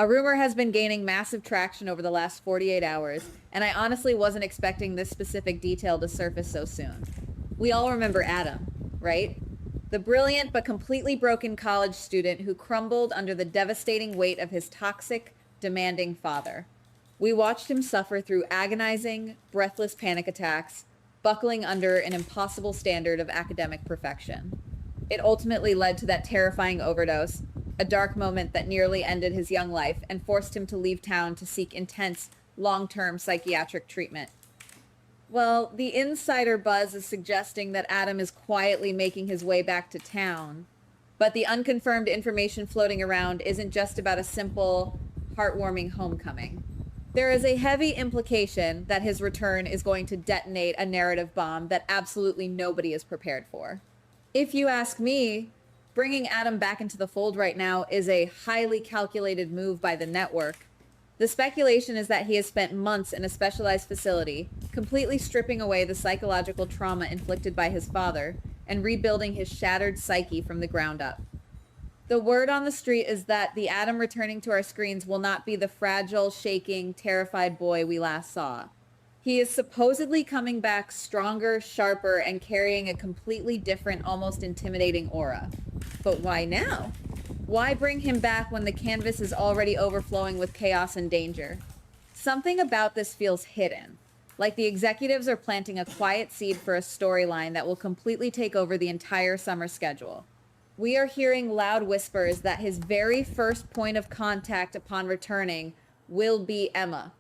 A rumor has been gaining massive traction over the last 48 hours, and I honestly wasn't expecting this specific detail to surface so soon. We all remember Adam, right? The brilliant but completely broken college student who crumbled under the devastating weight of his toxic, demanding father. We watched him suffer through agonizing, breathless panic attacks, buckling under an impossible standard of academic perfection. It ultimately led to that terrifying overdose, a dark moment that nearly ended his young life and forced him to leave town to seek intense, long-term psychiatric treatment. Well, the insider buzz is suggesting that Adam is quietly making his way back to town, but the unconfirmed information floating around isn't just about a simple, heartwarming homecoming. There is a heavy implication that his return is going to detonate a narrative bomb that absolutely nobody is prepared for. If you ask me, bringing Adam back into the fold right now is a highly calculated move by the network. The speculation is that he has spent months in a specialized facility, completely stripping away the psychological trauma inflicted by his father and rebuilding his shattered psyche from the ground up. The word on the street is that the Adam returning to our screens will not be the fragile, shaking, terrified boy we last saw. He is supposedly coming back stronger, sharper, and carrying a completely different, almost intimidating aura. But why now? Why bring him back when the canvas is already overflowing with chaos and danger? Something about this feels hidden, like the executives are planting a quiet seed for a storyline that will completely take over the entire summer schedule. We are hearing loud whispers that his very first point of contact upon returning will be Emma.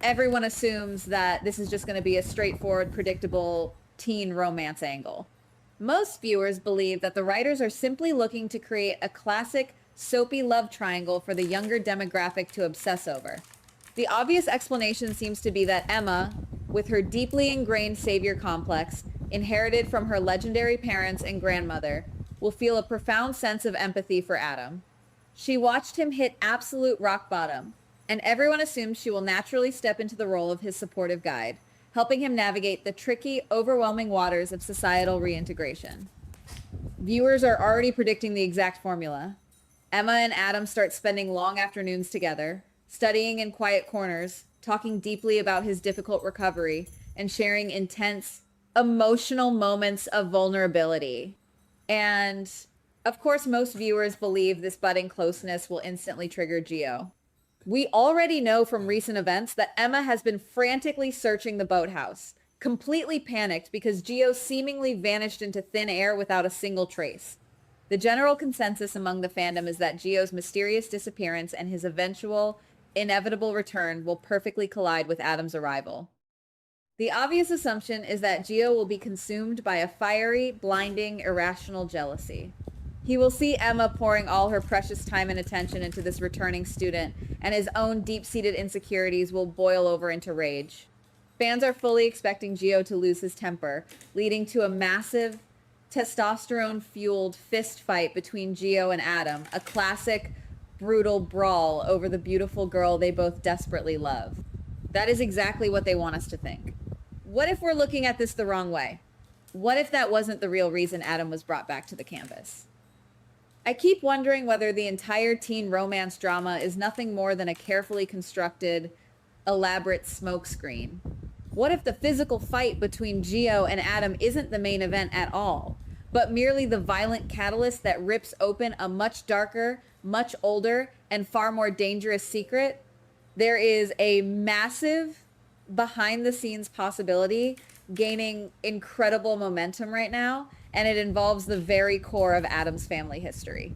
Everyone assumes that this is just going to be a straightforward, predictable teen romance angle. Most viewers believe that the writers are simply looking to create a classic, soapy love triangle for the younger demographic to obsess over. The obvious explanation seems to be that Emma, with her deeply ingrained savior complex, inherited from her legendary parents and grandmother, will feel a profound sense of empathy for Adam. She watched him hit absolute rock bottom, and everyone assumes she will naturally step into the role of his supportive guide, helping him navigate the tricky, overwhelming waters of societal reintegration. Viewers are already predicting the exact formula. Emma and Adam start spending long afternoons together, studying in quiet corners, talking deeply about his difficult recovery, and sharing intense, emotional moments of vulnerability. And, of course, most viewers believe this budding closeness will instantly trigger Gio. We already know from recent events that Emma has been frantically searching the boathouse, completely panicked because Gio seemingly vanished into thin air without a single trace. The general consensus among the fandom is that Gio's mysterious disappearance and his eventual, inevitable return will perfectly collide with Adam's arrival. The obvious assumption is that Gio will be consumed by a fiery, blinding, irrational jealousy. He will see Emma pouring all her precious time and attention into this returning student, and his own deep-seated insecurities will boil over into rage. Fans are fully expecting Gio to lose his temper, leading to a massive, testosterone-fueled fist fight between Gio and Adam, a classic, brutal brawl over the beautiful girl they both desperately love. That is exactly what they want us to think. What if we're looking at this the wrong way? What if that wasn't the real reason Adam was brought back to the canvas? I keep wondering whether the entire teen romance drama is nothing more than a carefully constructed, elaborate smokescreen. What if the physical fight between Gio and Adam isn't the main event at all, but merely the violent catalyst that rips open a much darker, much older, and far more dangerous secret? There is a massive behind-the-scenes possibility gaining incredible momentum right now, and it involves the very core of Adam's family history.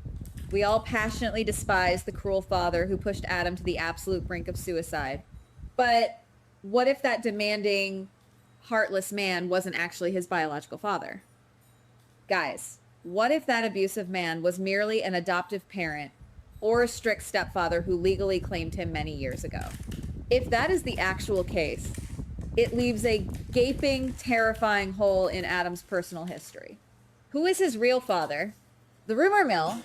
We all passionately despise the cruel father who pushed Adam to the absolute brink of suicide. But what if that demanding, heartless man wasn't actually his biological father? Guys, what if that abusive man was merely an adoptive parent or a strict stepfather who legally claimed him many years ago? If that is the actual case, it leaves a gaping, terrifying hole in Adam's personal history. Who is his real father? The rumor mill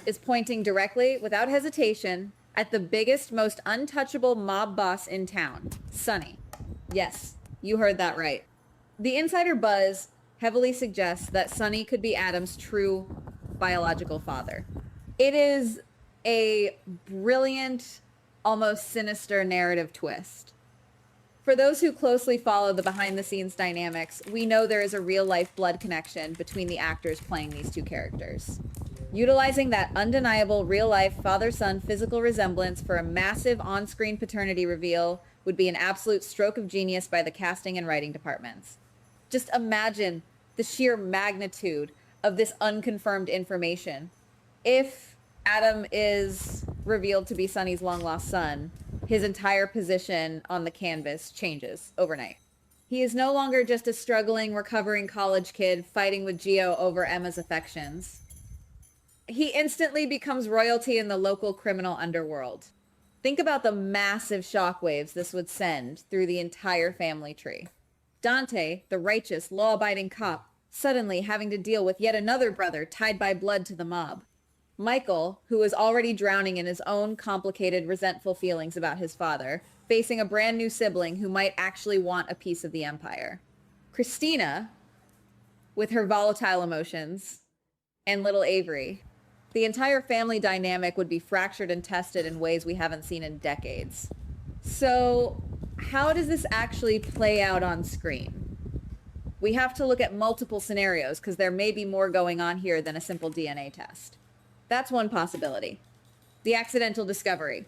is pointing directly, without hesitation, at the biggest, most untouchable mob boss in town, Sonny. Yes, you heard that right. The insider buzz heavily suggests that Sonny could be Adam's true biological father. It is a brilliant, almost sinister narrative twist. For those who closely follow the behind-the-scenes dynamics, we know there is a real-life blood connection between the actors playing these two characters. Utilizing that undeniable real-life father-son physical resemblance for a massive on-screen paternity reveal would be an absolute stroke of genius by the casting and writing departments. Just imagine the sheer magnitude of this unconfirmed information. If Adam is revealed to be Sonny's long-lost son, his entire position on the canvas changes overnight. He is no longer just a struggling, recovering college kid fighting with Gio over Emma's affections. He instantly becomes royalty in the local criminal underworld. Think about the massive shockwaves this would send through the entire family tree. Dante, the righteous, law-abiding cop, suddenly having to deal with yet another brother tied by blood to the mob. Michael, who is already drowning in his own complicated, resentful feelings about his father, facing a brand new sibling who might actually want a piece of the empire. Christina, with her volatile emotions, and little Avery. The entire family dynamic would be fractured and tested in ways we haven't seen in decades. So, how does this actually play out on screen? We have to look at multiple scenarios because there may be more going on here than a simple DNA test. That's one possibility. The accidental discovery.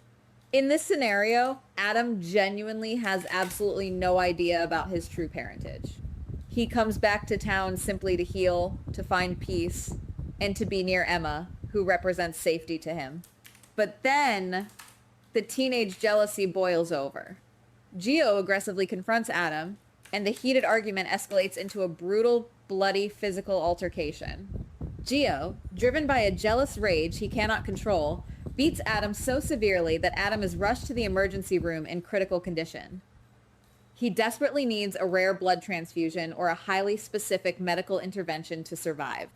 In this scenario, Adam genuinely has absolutely no idea about his true parentage. He comes back to town simply to heal, to find peace, and to be near Emma, who represents safety to him. But then, the teenage jealousy boils over. Gio aggressively confronts Adam, and the heated argument escalates into a brutal, bloody physical altercation. Gio, driven by a jealous rage he cannot control, beats Adam so severely that Adam is rushed to the emergency room in critical condition. He desperately needs a rare blood transfusion or a highly specific medical intervention to survive.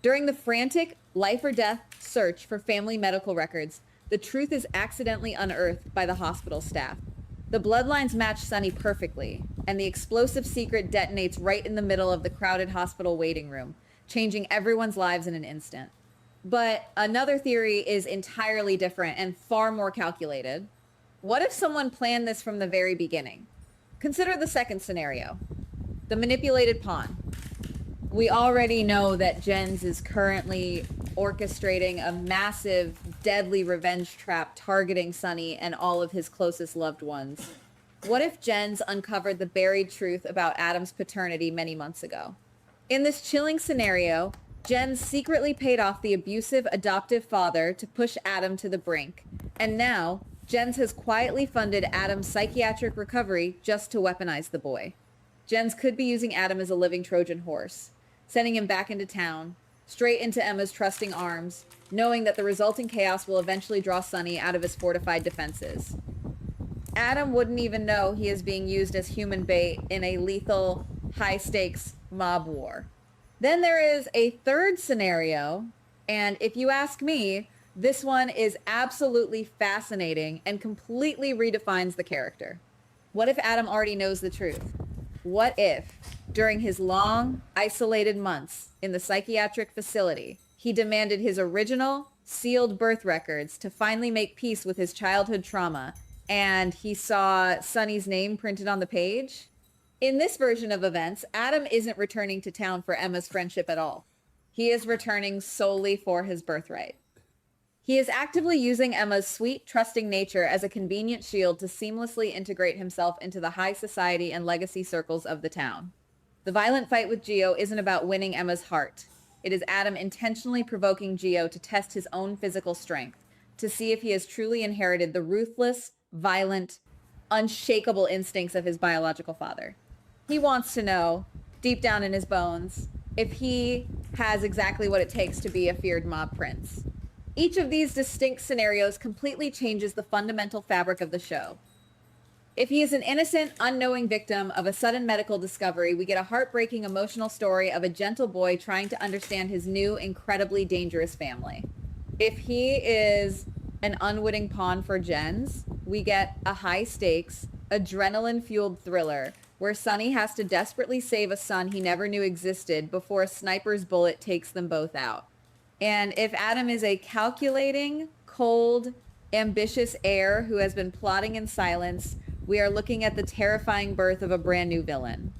During the frantic life or death search for family medical records, the truth is accidentally unearthed by the hospital staff. The bloodlines match Sonny perfectly, and the explosive secret detonates right in the middle of the crowded hospital waiting room, changing everyone's lives in an instant. But another theory is entirely different and far more calculated. What if someone planned this from the very beginning? Consider the second scenario, the manipulated pawn. We already know that Jens is currently orchestrating a massive, deadly revenge trap targeting Sonny and all of his closest loved ones. What if Jens uncovered the buried truth about Adam's paternity many months ago? In this chilling scenario, Jens secretly paid off the abusive adoptive father to push Adam to the brink. And now, Jens has quietly funded Adam's psychiatric recovery just to weaponize the boy. Jens could be using Adam as a living Trojan horse, sending him back into town, straight into Emma's trusting arms, knowing that the resulting chaos will eventually draw Sonny out of his fortified defenses. Adam wouldn't even know he is being used as human bait in a lethal, high-stakes mob war. Then there is a third scenario, and if you ask me, this one is absolutely fascinating and completely redefines the character. What if Adam already knows the truth? What if, during his long, isolated months in the psychiatric facility, he demanded his original, sealed birth records to finally make peace with his childhood trauma, and he saw Sonny's name printed on the page? In this version of events, Adam isn't returning to town for Emma's friendship at all. He is returning solely for his birthright. He is actively using Emma's sweet, trusting nature as a convenient shield to seamlessly integrate himself into the high society and legacy circles of the town. The violent fight with Gio isn't about winning Emma's heart. It is Adam intentionally provoking Gio to test his own physical strength, to see if he has truly inherited the ruthless, violent, unshakable instincts of his biological father. He wants to know, deep down in his bones, if he has exactly what it takes to be a feared mob prince. Each of these distinct scenarios completely changes the fundamental fabric of the show. If he is an innocent, unknowing victim of a sudden medical discovery, we get a heartbreaking, emotional story of a gentle boy trying to understand his new, incredibly dangerous family. If he is an unwitting pawn for Jens, we get a high-stakes, adrenaline-fueled thriller where Sonny has to desperately save a son he never knew existed before a sniper's bullet takes them both out. And if Adam is a calculating, cold, ambitious heir who has been plotting in silence, we are looking at the terrifying birth of a brand new villain.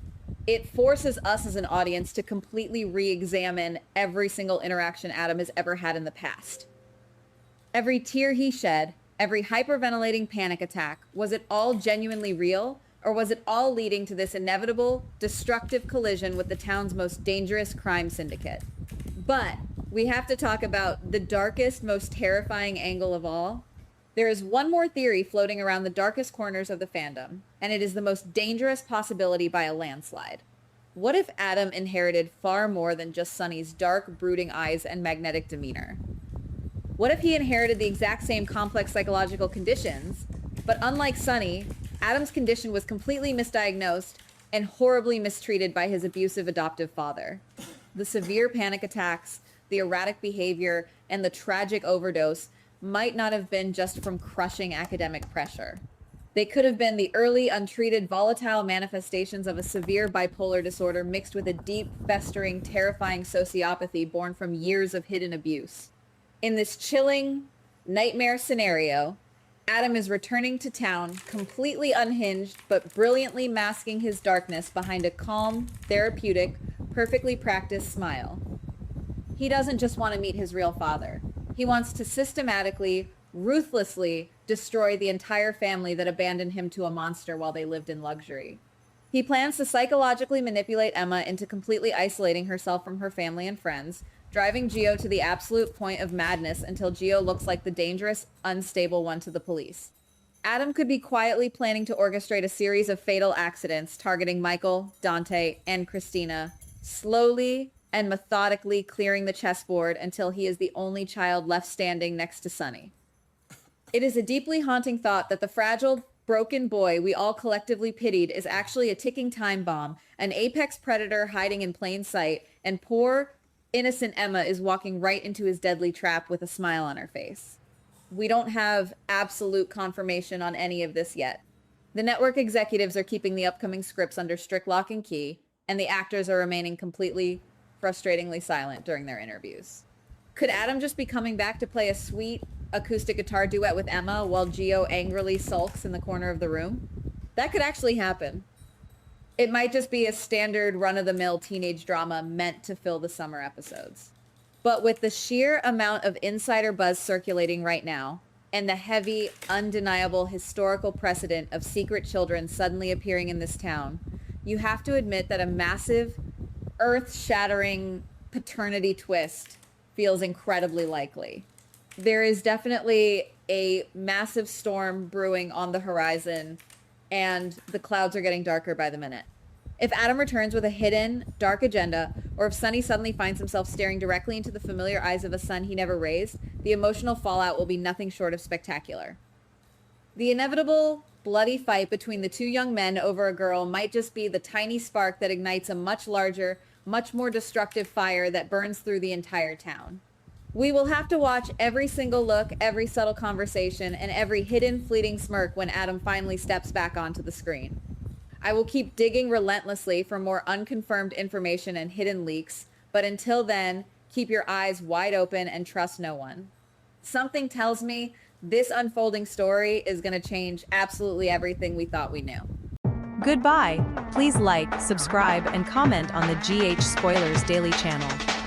It forces us as an audience to completely re-examine every single interaction Adam has ever had in the past. Every tear he shed, every hyperventilating panic attack, was it all genuinely real? Or was it all leading to this inevitable, destructive collision with the town's most dangerous crime syndicate? But we have to talk about the darkest, most terrifying angle of all. There is one more theory floating around the darkest corners of the fandom, and it is the most dangerous possibility by a landslide. What if Adam inherited far more than just Sonny's dark, brooding eyes and magnetic demeanor? What if he inherited the exact same complex psychological conditions, but unlike Sonny, Adam's condition was completely misdiagnosed and horribly mistreated by his abusive adoptive father? The severe panic attacks, the erratic behavior, and the tragic overdose might not have been just from crushing academic pressure. They could have been the early, untreated, volatile manifestations of a severe bipolar disorder mixed with a deep, festering, terrifying sociopathy born from years of hidden abuse. In this chilling, nightmare scenario, Adam is returning to town, completely unhinged, but brilliantly masking his darkness behind a calm, therapeutic, perfectly practiced smile. He doesn't just want to meet his real father. He wants to systematically, ruthlessly destroy the entire family that abandoned him to a monster while they lived in luxury. He plans to psychologically manipulate Emma into completely isolating herself from her family and friends, driving Gio to the absolute point of madness until Gio looks like the dangerous, unstable one to the police. Adam could be quietly planning to orchestrate a series of fatal accidents targeting Michael, Dante, and Christina, slowly and methodically clearing the chessboard until he is the only child left standing next to Sonny. It is a deeply haunting thought that the fragile, broken boy we all collectively pitied is actually a ticking time bomb, an apex predator hiding in plain sight, and poor, innocent Emma is walking right into his deadly trap with a smile on her face. We don't have absolute confirmation on any of this yet. The network executives are keeping the upcoming scripts under strict lock and key, and the actors are remaining completely, frustratingly silent during their interviews. Could Adam just be coming back to play a sweet acoustic guitar duet with Emma while Gio angrily sulks in the corner of the room? That could actually happen. It might just be a standard run-of-the-mill teenage drama meant to fill the summer episodes. But with the sheer amount of insider buzz circulating right now, and the heavy, undeniable historical precedent of secret children suddenly appearing in this town, you have to admit that a massive, earth-shattering paternity twist feels incredibly likely. There is definitely a massive storm brewing on the horizon, and the clouds are getting darker by the minute. If Adam returns with a hidden, dark agenda, or if Sonny suddenly finds himself staring directly into the familiar eyes of a son he never raised, the emotional fallout will be nothing short of spectacular. The inevitable, bloody fight between the two young men over a girl might just be the tiny spark that ignites a much larger, much more destructive fire that burns through the entire town. We will have to watch every single look, every subtle conversation, and every hidden, fleeting smirk when Adam finally steps back onto the screen. I will keep digging relentlessly for more unconfirmed information and hidden leaks, but until then, keep your eyes wide open and trust no one. Something tells me this unfolding story is going to change absolutely everything we thought we knew. Goodbye. Please like, subscribe, and comment on the GH Spoilers Daily channel.